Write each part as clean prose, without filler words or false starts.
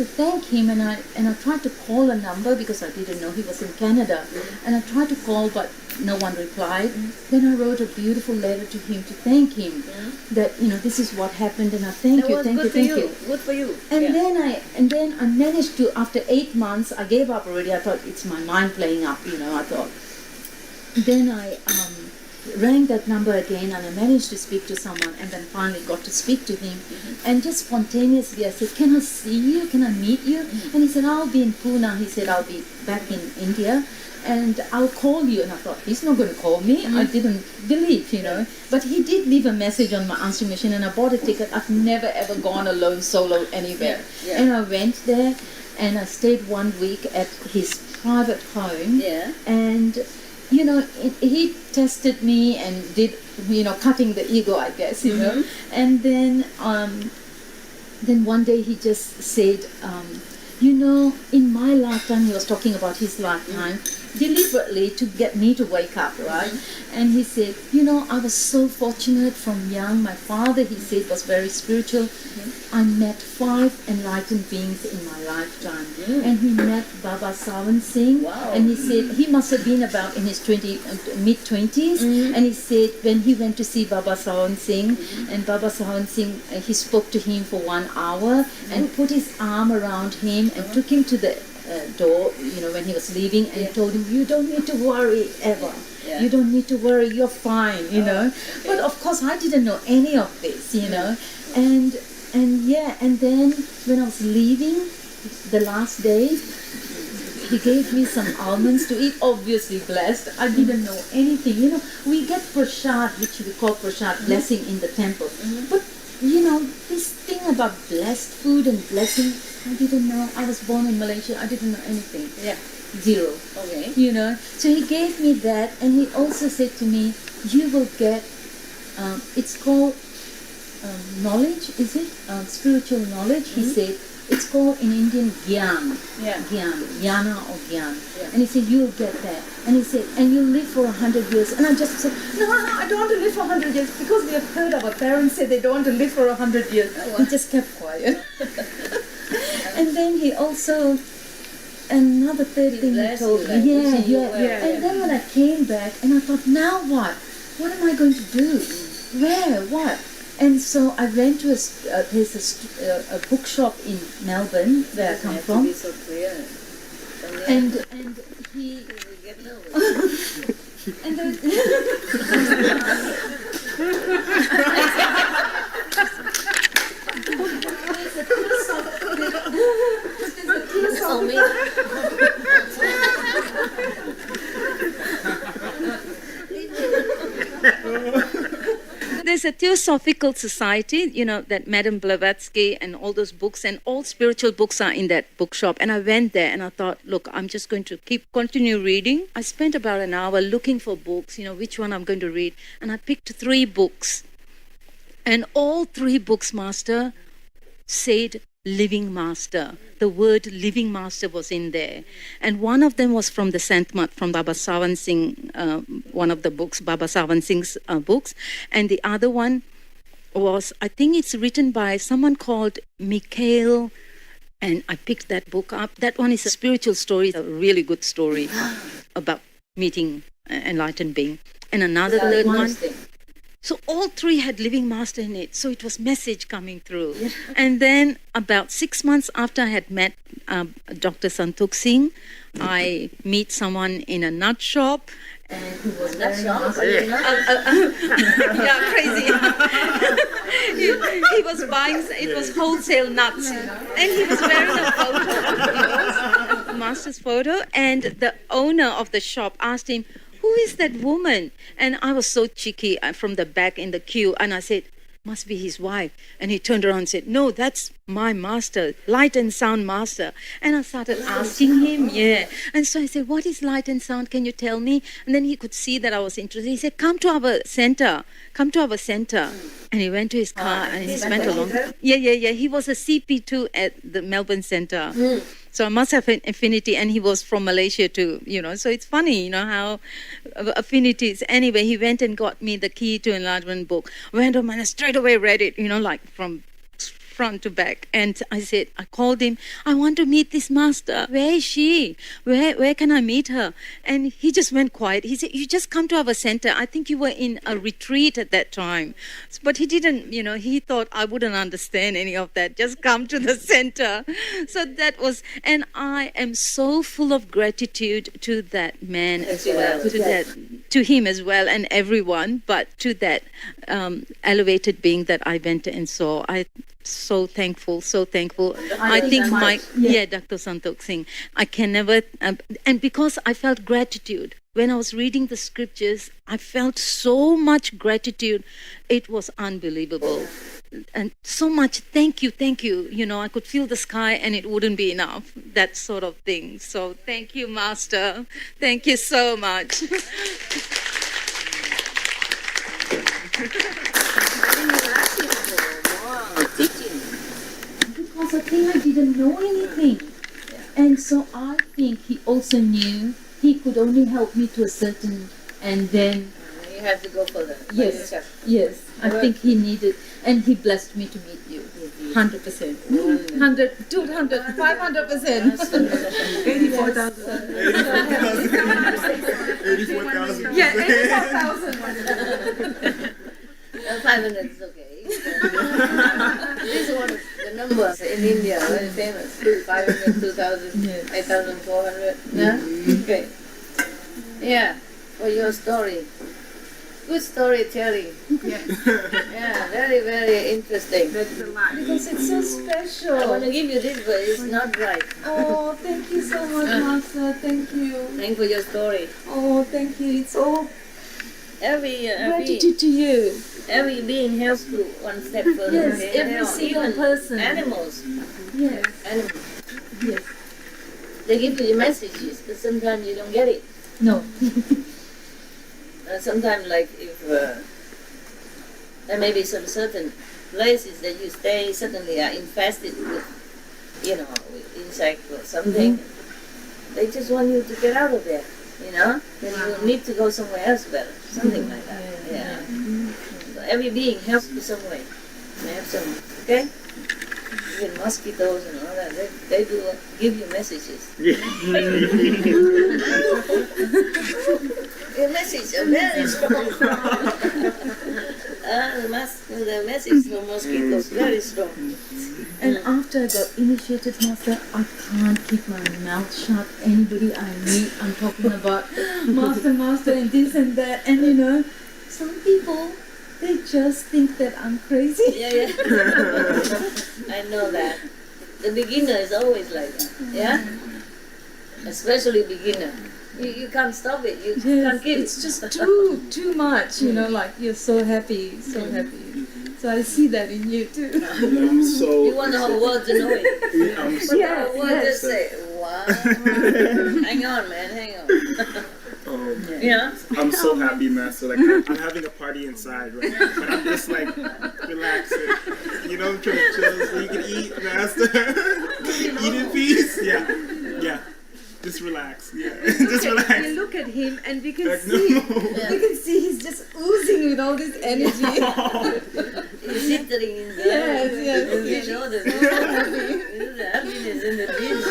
to thank him, and I tried to call a number because I didn't know he was in Canada, and I tried to call, but no one replied. Then I wrote a beautiful letter to him to thank him that this is what happened, and I thank you. Good for you. And then I managed to, after 8 months, I gave up already. I thought it's my mind playing up, I thought. Then I rang that number again, and I managed to speak to someone, and then finally got to speak to him. And just spontaneously I said, can I see you? Can I meet you? And he said, I'll be in Pune. He said, I'll be back in India, and I'll call you. And I thought, he's not going to call me. I didn't believe, But he did leave a message on my answering machine, and I bought a ticket. I've never ever gone alone, solo, anywhere. And I went there, and I stayed 1 week at his private home. And he tested me and did, cutting the ego, I guess, And then one day he just said, in my lifetime, he was talking about his lifetime, deliberately to get me to wake up, right? And he said, I was so fortunate from young. My father, he said, was very spiritual. I met 5 enlightened beings in my lifetime. And he met Baba Sawan Singh. And he said, he must have been about in his mid-20s. And he said, when he went to see Baba Sawan Singh, and Baba Sawan Singh, he spoke to him for 1 hour and put his arm around him and took him to the door, when he was leaving, and told him, you don't need to worry ever. You don't need to worry, you're fine, But of course I didn't know any of this, And then when I was leaving the last day, he gave me some almonds to eat, obviously blessed. I didn't know anything. We get prasad, which we call prasad, blessing in the temple. But, this thing about blessed food and blessing, I didn't know. I was born in Malaysia. I didn't know anything. Zero. Okay. So he gave me that, and he also said to me, you will get, it's called knowledge, is it? Spiritual knowledge, he said. It's called in Indian Gyan. Gyan. Jnana or Gyan. And he said, you'll get that. And he said, and you'll live for 100 years. And I just said, no, I don't want to live for 100 years. Because we have heard our parents say they don't want to live for 100 years. He just kept quiet. And then he also, another third thing he told me. And then when I came back, and I thought, now what? What am I going to do? Where? What? And so I went to there's a bookshop in Melbourne, where I come from. Be so clear. And he... and then... There's a Theosophical Society, that Madame Blavatsky and all those books, and all spiritual books are in that bookshop. And I went there and I thought, look, I'm just going to continue reading. I spent about an hour looking for books, which one I'm going to read. And I picked 3 books. And all 3 books, Master, said Living Master. The word Living Master was in there. And one of them was from the Santmat, from Baba Sawan Singh, one of the books, Baba Sawan Singh's books. And the other one was, I think it's written by someone called Mikhail, and I picked that book up. That one is a spiritual story, a really good story about meeting enlightened being. And another third one. So all 3 had Living Master in it. So it was message coming through. And then about 6 months after I had met Dr. Santuk Singh, I meet someone in a nut shop. And he was wearing a mask. Crazy. he was buying, it was wholesale nuts. And he was wearing a photo of Master's photo. And the owner of the shop asked him, who is that woman? And I was so cheeky from the back in the queue. And I said, must be his wife. And he turned around and said, no, that's my master, light and sound master. And I started asking him, And so I said, what is light and sound? Can you tell me? And then he could see that I was interested. He said, come to our center. And he went to his car and he spent a long time. He was a CP2 at the Melbourne Center. So I must have an affinity, and he was from Malaysia too, So it's funny, how affinities. Anyway, he went and got me the Key to Enlargement book. Went home and I straight away read it, like from front to back. And I called him, I want to meet this master. Where is she? Where can I meet her? And he just went quiet. He said, you just come to our center. I think you were in a retreat at that time. But he didn't, he thought I wouldn't understand any of that. Just come to the center. So that was, and I am so full of gratitude to that man as well, to him as well, and everyone, but to that elevated being that I went and saw. I'm so thankful. I think Dr. Santokh Singh, I can never, and because I felt gratitude. When I was reading the scriptures, I felt so much gratitude. It was unbelievable. And so much, thank you. I could feel the sky and it wouldn't be enough, that sort of thing. So thank you, Master. Thank you so much. Because I think I didn't know anything. And so I think he also knew he could only help me to a certain, and then You have to go further. yes, I think he needed, and he blessed me to meet you, 100%, 100, 200, 500%. 84,000. 84,000. Yeah, 84,000. 500 is okay. This is one of the numbers in India, very famous. 500, 2,000, 8,400. Yeah? Okay. Yeah, for your story. Good storytelling. Yeah, very, very interesting. That's a lot. Because it's so special. I want to give you this, but it's not right. Oh, thank you so much, Master. Thank you. Thank for your story. Oh, thank you. It's all Every gratitude to you. every being helps you one step further. Yes, okay? every Help. single Even person. Animals. Yes, Animals. yes. They give you messages, but sometimes you don't get it. No. Sometimes, like if there may be some certain places that you stay suddenly are infested with, with insect or something. They just want you to get out of there. Then you need to go somewhere else better. Something like that. Yeah. So every being helps you some way. They have some, okay? Even mosquitoes and all that, they do give you messages. The message is very strong. The message from mosquitoes very strong. And after I got initiated, Master, I can't keep my mouth shut. Anybody I meet, I'm talking about Master, and this and that. And some people, they just think that I'm crazy. Yeah. I know that. The beginner is always like that. Yeah? Especially beginner. You can't stop it. You can't keep It's just too much, like you're so happy. So I see that in you too. I'm so. You want the whole world to know it. I'm But so. the whole world just say, wow. Hang on, man, hang on. Yeah? I'm so happy, Master. Like I'm having a party inside right now, but I'm just like relaxing. I'm trying to chill so you can eat, Master. Eat in peace. Yeah. Just relax. Yeah. Just relax. We look at him and we can Like, see, no. we can see he's just oozing with all this energy. He's sitting in there. Yes. You know the happiness in the beach.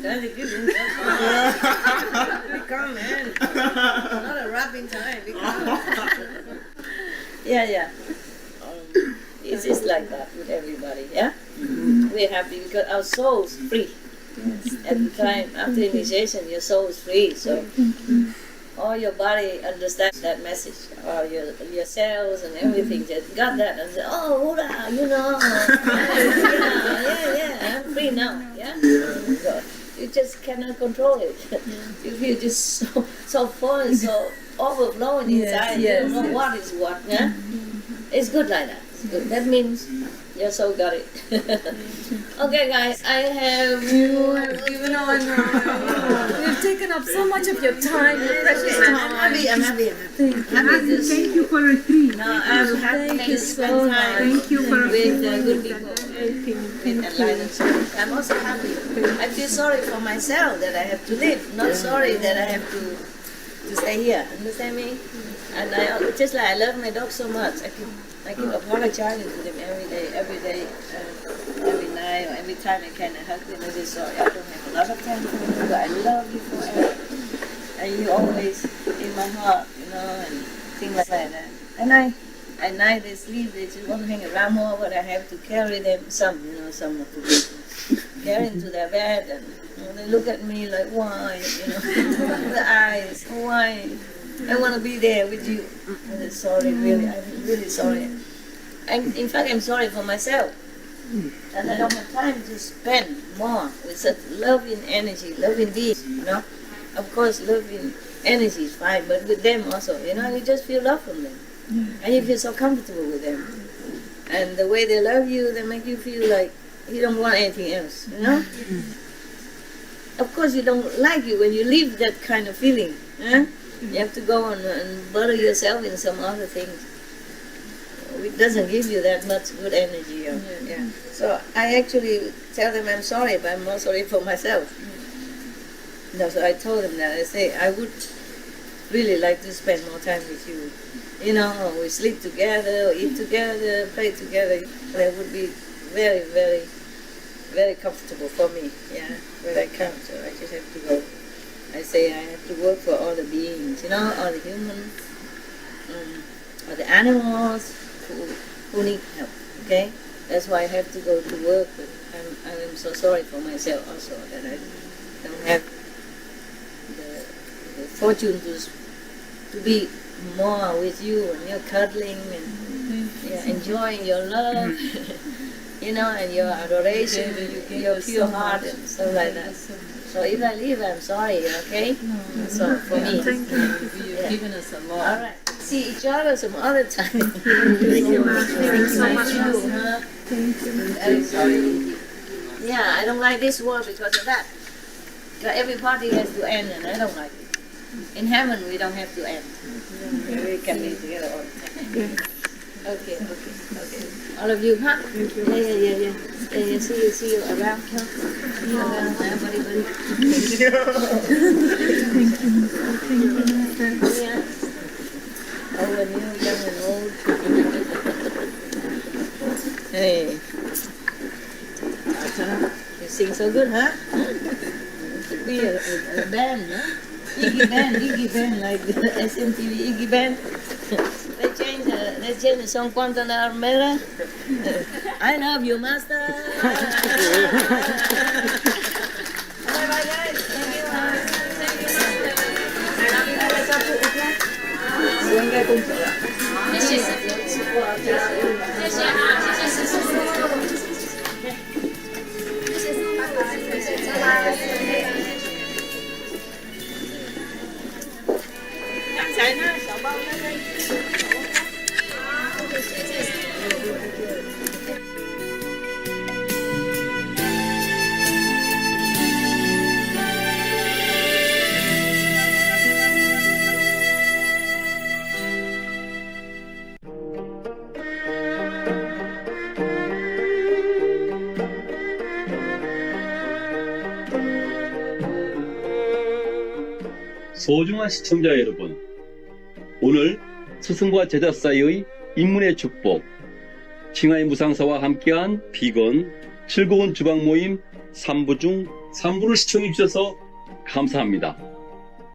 That's a good Be calm, man. Not a rapping time. Be calm. Yeah. It's just like that with everybody, yeah? We're happy because our soul is free. At the time, after initiation, your soul is free. So all your body understands that message. All your cells and everything just got that and say, oh, hoorah, yeah, I'm free now, yeah? So you just cannot control it. You feel just so full and so overflowing inside. You don't know what is what, yeah? It's good like that. Good. That means your soul got it. Okay, guys, I have... You have given on. We've taken up so much of your time, your precious time. I'm happy. Thank you for retreat. No, I'm happy Thank you to so spend much. time Thank you for with good people, with enlightened souls. I'm also happy. I feel sorry for myself that I have to leave, not sorry that I have to stay here. Understand me? And I just like I love my dog so much. I keep apologizing to them every day, every night, or every time I can. I hug them. I say sorry. I don't have a lot of time for you, but I love you forever. And you always in my heart, you know, and things like that. And at night they sleep. They just want to hang around more, but I have to carry them. Some of the people carry them to their bed, and they look at me like, why, the eyes, why? I want to be there with you. I'm sorry, really. I'm really sorry. And in fact, I'm sorry for myself. And I don't have time to spend more with such loving energy, loving beings, Of course, loving energy is fine, but with them also, you just feel love from them. And you feel so comfortable with them. And the way they love you, they make you feel like you don't want anything else, Of course, you don't like it when you leave that kind of feeling, You have to go on and bother yourself in some other things. It doesn't give you that much good energy. So I actually tell them I'm sorry, but I'm more sorry for myself. So I told them that. I say, I would really like to spend more time with you. We sleep together, eat together, play together. That would be very, very, very comfortable for me. But I can't, so I just have to go. I say I have to work for all the beings, all the humans, all the animals who need help, okay? That's why I have to go to work, but I'm so sorry for myself also that I don't have the fortune to be more with you and you're cuddling and enjoying your love, and your adoration, your pure heart and stuff like that. So if I leave, I'm sorry, okay? So for me. Thank you. You've given us a lot. All right. See each other some other time. Thank you so much. Thank you. Very sorry. Yeah, I don't like this world because of that. Because every party has to end, and I don't like it. In heaven, we don't have to end. We can be together all the time. Okay. All of you, huh? Yeah. See you around, huh? See you around, buddy. Thank you, Master. Yeah. Old and new, young and old. Hey. You sing so good, huh? Could be a band, huh? Iggy band, like the SMTV Iggy band. They change the song Guantanamera. I love you, Master. Bye, guys. Thank you, Master. I love you guys. Let's put it back. 应该公主了。谢谢。拜拜。刚才呢，小包那个。소중한 시청자 여러분, 오늘 스승과 제자 사이의 인문의 축복, 칭하이 무상사와 함께한 비건 즐거운 주방 모임 3부 중 3부를 시청해 주셔서 감사합니다.